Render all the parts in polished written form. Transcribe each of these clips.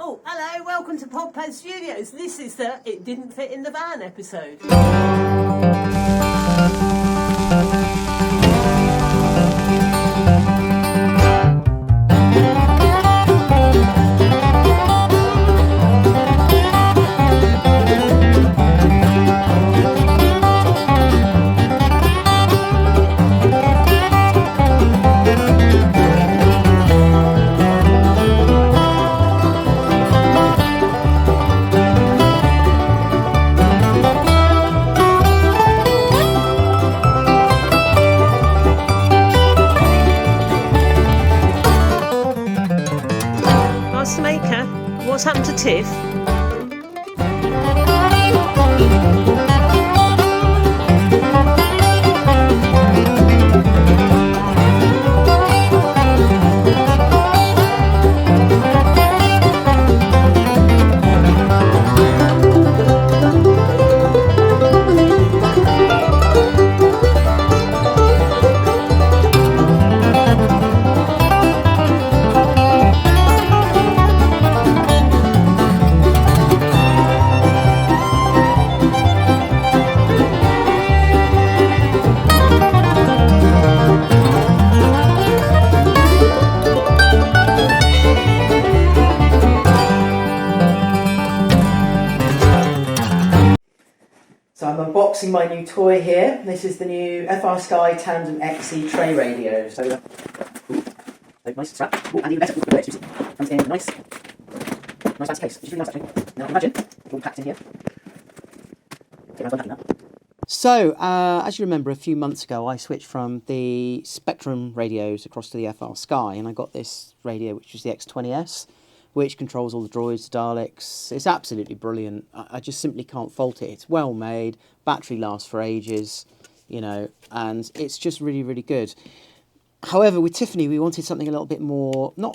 Oh, hello, welcome to Podpadstudios. This is the It Didn't Fit in the Van episode. Maker, what's happened to Tiff? So I'm unboxing my new toy here. This is the new FRSky Tandem XE tray radio. So, nice strap. And even better, comes in a nice fancy case, which is really nice actually. Now imagine, it's all packed in here. So, as you remember, a few months ago I switched from the Spectrum radios across to the FRSky, and I got this radio which was the X20S, which controls all the droids, the Daleks. It's absolutely brilliant. I just simply can't fault it. It's well made, battery lasts for ages, you know, and it's just really, really good. However, with Tiffany, we wanted something a little bit more, not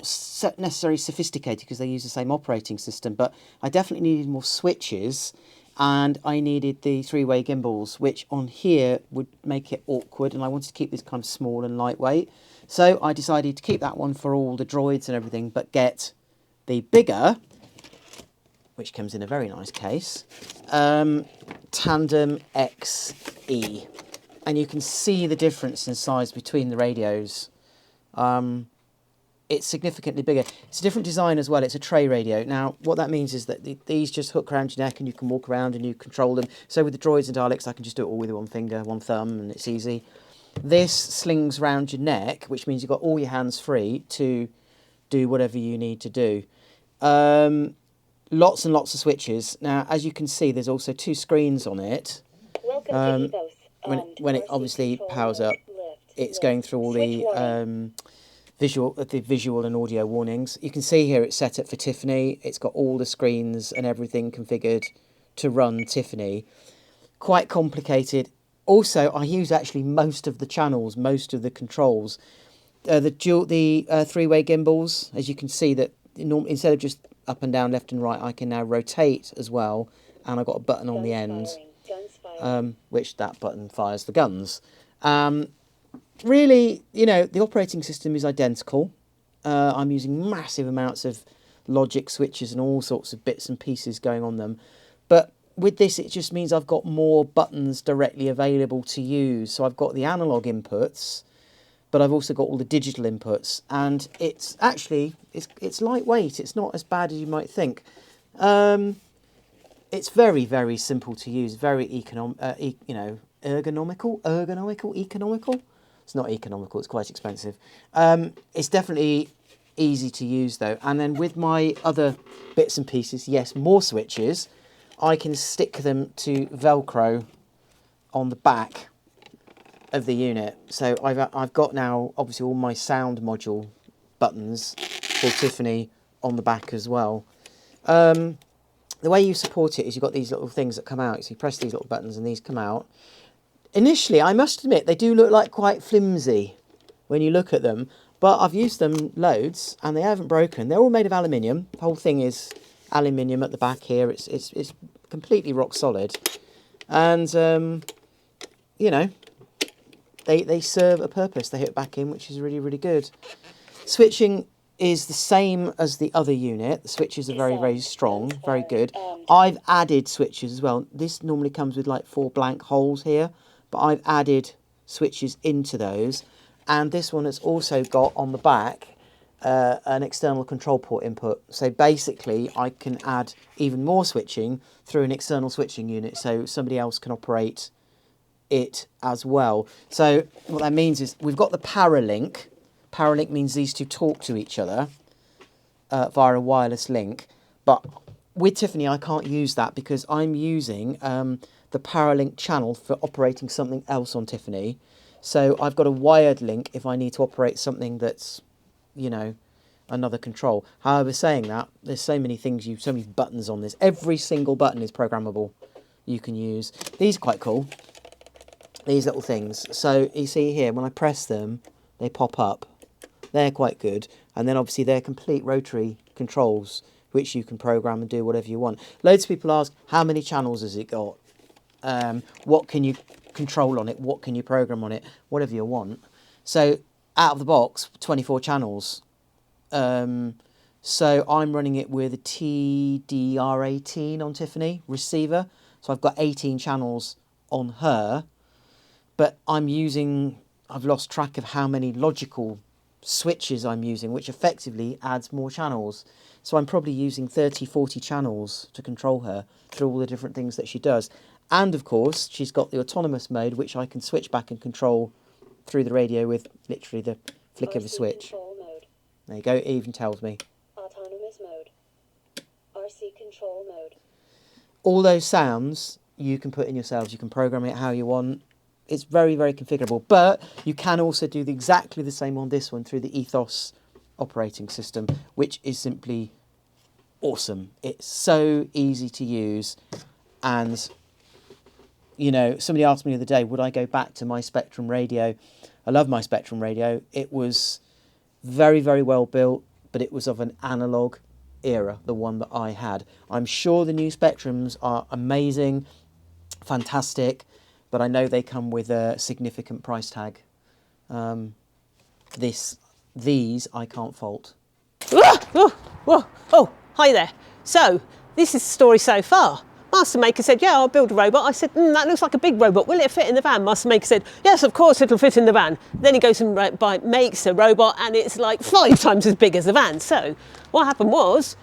necessarily sophisticated because they use the same operating system, but I definitely needed more switches, and I needed the three-way gimbals, which on here would make it awkward, and I wanted to keep this kind of small and lightweight. So I decided to keep that one for all the droids and everything, but get the bigger, which comes in a very nice case, Tandem XE. And you can see the difference in size between the radios. It's significantly bigger. It's a different design as well. It's a tray radio. Now, what that means is that these just hook around your neck and you can walk around and you control them. So with the droids and Daleks, I can just do it all with one finger, one thumb, and it's easy. This slings round your neck, which means you've got all your hands free to do whatever you need to do. Lots and lots of switches. Now, as you can see, there's also two screens on it. When it obviously powers up, it's going through all the visual and audio warnings. You can see here it's set up for Tiffany. It's got all the screens and everything configured to run Tiffany. Quite complicated. Also, I use actually most of the channels, most of the controls. The three-way gimbals, as you can see, that instead of just up and down, left and right, I can now rotate as well, and I've got a button on the end, which that button fires the guns. Really, you know, the operating system is identical. I'm using massive amounts of logic switches and all sorts of bits and pieces going on them, but with this it just means I've got more buttons directly available to use. So I've got the analog inputs, but I've also got all the digital inputs, and it's actually it's lightweight. It's not as bad as you might think. It's very, very simple to use, very ergonomical. It's not economical. It's quite expensive. It's definitely easy to use though. And then with my other bits and pieces, yes, more switches. I can stick them to Velcro on the back of the unit. So I've got now obviously all my sound module buttons for Tiffany on the back as well. The way you support it is you've got these little things that come out. So you press these little buttons and these come out. Initially, I must admit, they do look like quite flimsy when you look at them, but I've used them loads and they haven't broken. They're all made of aluminium. The whole thing is aluminium at the back here. It's completely rock solid, and you know, they serve a purpose. They hit back in, which is really, really good. Switching is the same as the other unit. The switches are very, very strong, very good. I've added switches as well. This normally comes with like 4 blank holes here, but I've added switches into those. And this one has also got on the back an external control port input. So basically I can add even more switching through an external switching unit, so somebody else can operate it as well. So what that means is we've got the paralink. Paralink means these two talk to each other via a wireless link. But with Tiffany, I can't use that because I'm using the paralink channel for operating something else on Tiffany. So I've got a wired link if I need to operate something that's, you know, another control. However, saying that, there's so many things, so many buttons on this. Every single button is programmable. You can use. These are quite cool. These little things. So you see here, when I press them, they pop up. They're quite good. And then obviously they're complete rotary controls, which you can program and do whatever you want. Loads of people ask, how many channels has it got? What can you control on it? What can you program on it? Whatever you want. So out of the box, 24 channels. So I'm running it with a TDR18 on Tiffany receiver. So I've got 18 channels on her. But I've lost track of how many logical switches I'm using, which effectively adds more channels. So I'm probably using 30, 40 channels to control her through all the different things that she does. And of course, she's got the autonomous mode, which I can switch back and control through the radio with literally the flick of a switch. There you go, it even tells me. Autonomous mode. RC control mode. All those sounds you can put in yourselves. You can program it how you want. It's very, very configurable. But you can also do exactly the same on this one through the Ethos operating system, which is simply awesome. It's so easy to use. And, you know, somebody asked me the other day, would I go back to my Spectrum radio? I love my Spectrum radio. It was very, very well built, but it was of an analog era, the one that I had. I'm sure the new Spectrums are amazing, fantastic, but I know they come with a significant price tag. These I can't fault. Oh, hi there. So, this is the story so far. Master Maker said, yeah, I'll build a robot. I said, that looks like a big robot. Will it fit in the van? Master Maker said, yes, of course it'll fit in the van. Then he goes and makes a robot and it's like 5 times as big as the van. So what happened was,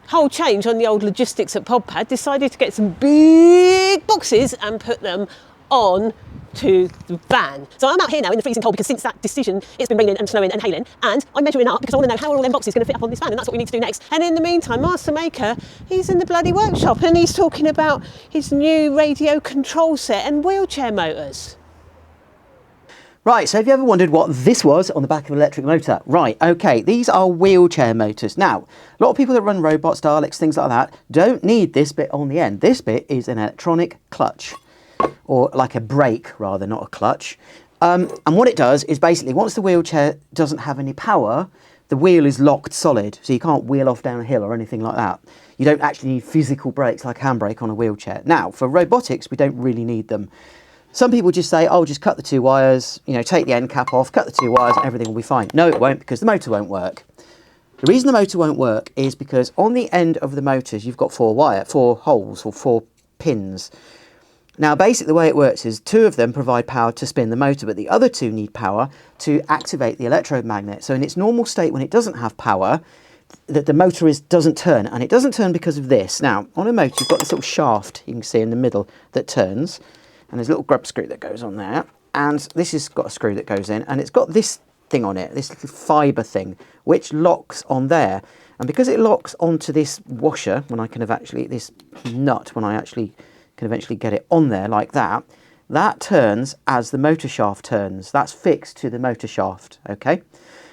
whole change on the old logistics at Podpad, decided to get some big boxes and put them on to the van. So I'm out here now in the freezing cold because since that decision it's been raining and snowing and hailing, and I'm measuring up because I want to know how are all them boxes going to fit up on this van, and that's what we need to do next. And in the meantime, Master Maker, he's in the bloody workshop and he's talking about his new radio control set and wheelchair motors. Right, so have you ever wondered what this was on the back of an electric motor? Right, okay, these are wheelchair motors. Now, a lot of people that run robots, Daleks, things like that, don't need this bit on the end. This bit is an electronic clutch, or like a brake rather, not a clutch. And what it does is basically, once the wheelchair doesn't have any power, the wheel is locked solid, so you can't wheel off down a hill or anything like that. You don't actually need physical brakes like a handbrake on a wheelchair. Now, for robotics, we don't really need them. Some people just say, oh, just cut the 2 wires, you know, take the end cap off, cut the 2 wires, and everything will be fine. No, it won't, because the motor won't work. The reason the motor won't work is because on the end of the motors, you've got 4 holes or 4 pins. Now, basically, the way it works is 2 of them provide power to spin the motor, but the other 2 need power to activate the electromagnet. So in its normal state, when it doesn't have power, the motor doesn't turn, and it doesn't turn because of this. Now, on a motor, you've got this little shaft you can see in the middle that turns, and there's a little grub screw that goes on there, and this has got a screw that goes in, and it's got this thing on it, this little fibre thing, which locks on there. And because it locks onto this washer, when I can have actually, this nut, when I actually can eventually get it on there like that, that turns as the motor shaft turns. That's fixed to the motor shaft, okay?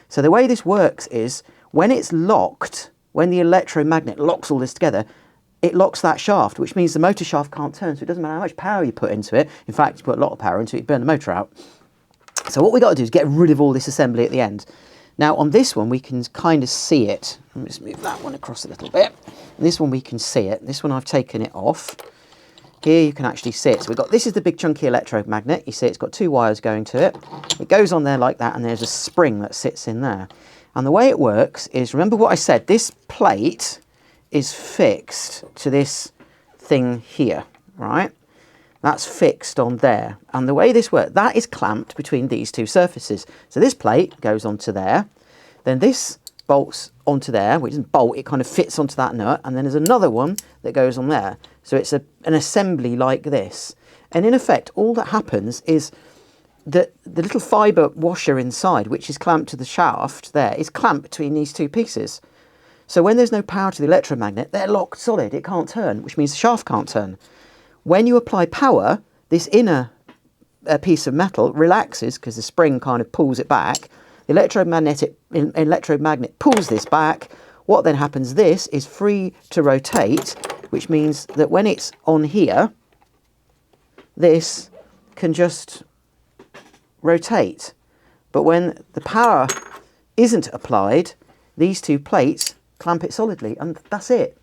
So the way this works is, when it's locked, when the electromagnet locks all this together, it locks that shaft, which means the motor shaft can't turn, so it doesn't matter how much power you put into it. In fact, you put a lot of power into it, you burn the motor out. So what we got to do is get rid of all this assembly at the end. Now on this one, we can kind of see it. Let me just move that one across a little bit. And this one we can see it. This one I've taken it off. Here you can actually see it. So we've got, this is the big chunky electromagnet. You see it's got 2 wires going to it. It goes on there like that, and there's a spring that sits in there. And the way it works is, remember what I said, this plate is fixed to this thing here, right? That's fixed on there. And the way this works, that is clamped between these two surfaces. So this plate goes onto there, then this bolts onto there, which isn't bolt, it kind of fits onto that nut, and then there's another one that goes on there. So it's an assembly like this. And in effect, all that happens is that the little fibre washer inside, which is clamped to the shaft there, is clamped between these two pieces. So when there's no power to the electromagnet, they're locked solid, it can't turn, which means the shaft can't turn. When you apply power, this inner piece of metal relaxes because the spring kind of pulls it back. The electromagnet pulls this back. What then happens, this is free to rotate, which means that when it's on here, this can just rotate. But when the power isn't applied, these two plates clamp it solidly, and that's it.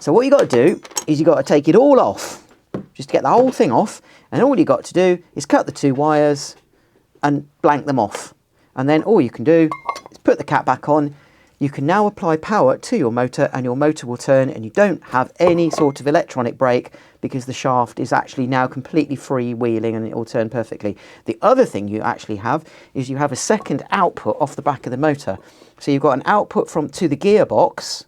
So what you got to do is you got to take it all off, just to get the whole thing off, and all you got to do is cut the two wires and blank them off. And then all you can do is put the cap back on. You can now apply power to your motor and your motor will turn, and you don't have any sort of electronic brake because the shaft is actually now completely freewheeling and it will turn perfectly. The other thing you actually have is you have a second output off the back of the motor. So you've got an output to the gearbox,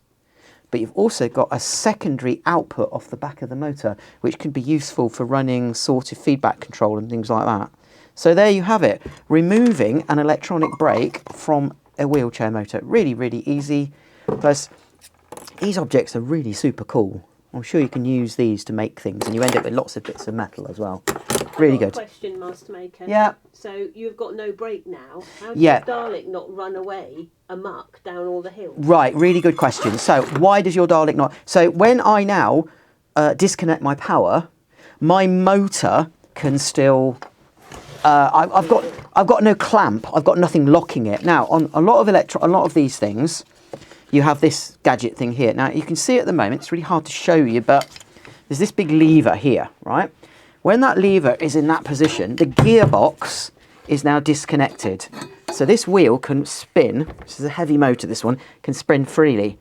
but you've also got a secondary output off the back of the motor, which can be useful for running sort of feedback control and things like that. So there you have it, removing an electronic brake from a wheelchair motor. Really, really easy. Plus, these objects are really super cool. I'm sure you can use these to make things, and you end up with lots of bits of metal as well. Really good. Question, Master Maker. Yeah. So you've got no brake now. How does Yeah. Dalek not run away amuck down all the hills? Right, really good question. So why does your Dalek not? So when I now disconnect my power, my motor can still. I've got no clamp. I've got nothing locking it. Now on a lot of these things, you have this gadget thing here. Now you can see at the moment, it's really hard to show you, but there's this big lever here, right? When that lever is in that position, the gearbox is now disconnected. So this wheel can spin. This is a heavy motor, this one, can spin freely.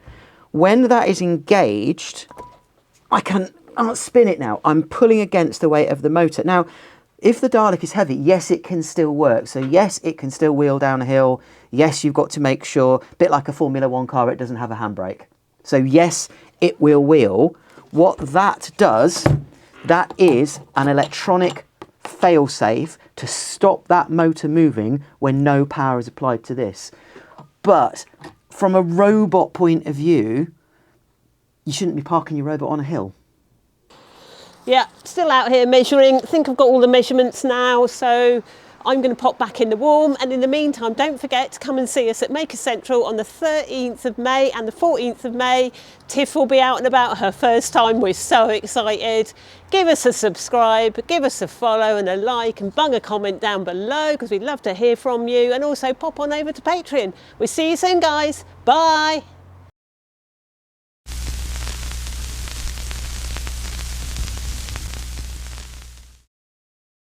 When that is engaged, I can't spin it now. I'm pulling against the weight of the motor. Now, if the Dalek is heavy, yes, it can still work. So yes, it can still wheel down a hill. Yes, you've got to make sure, a bit like a Formula 1 car, it doesn't have a handbrake. So yes, it will wheel. What that does, that is an electronic fail-safe to stop that motor moving when no power is applied to this. But from a robot point of view, you shouldn't be parking your robot on a hill. Yeah, still out here measuring. I think I've got all the measurements now, so I'm going to pop back in the warm. And in the meantime, don't forget to come and see us at Maker Central on the 13th of May and the 14th of May. Tiff will be out and about, her first time. We're so excited. Give us a subscribe, give us a follow and a like, and bung a comment down below because we'd love to hear from you. And also pop on over to Patreon. We'll see you soon, guys. Bye.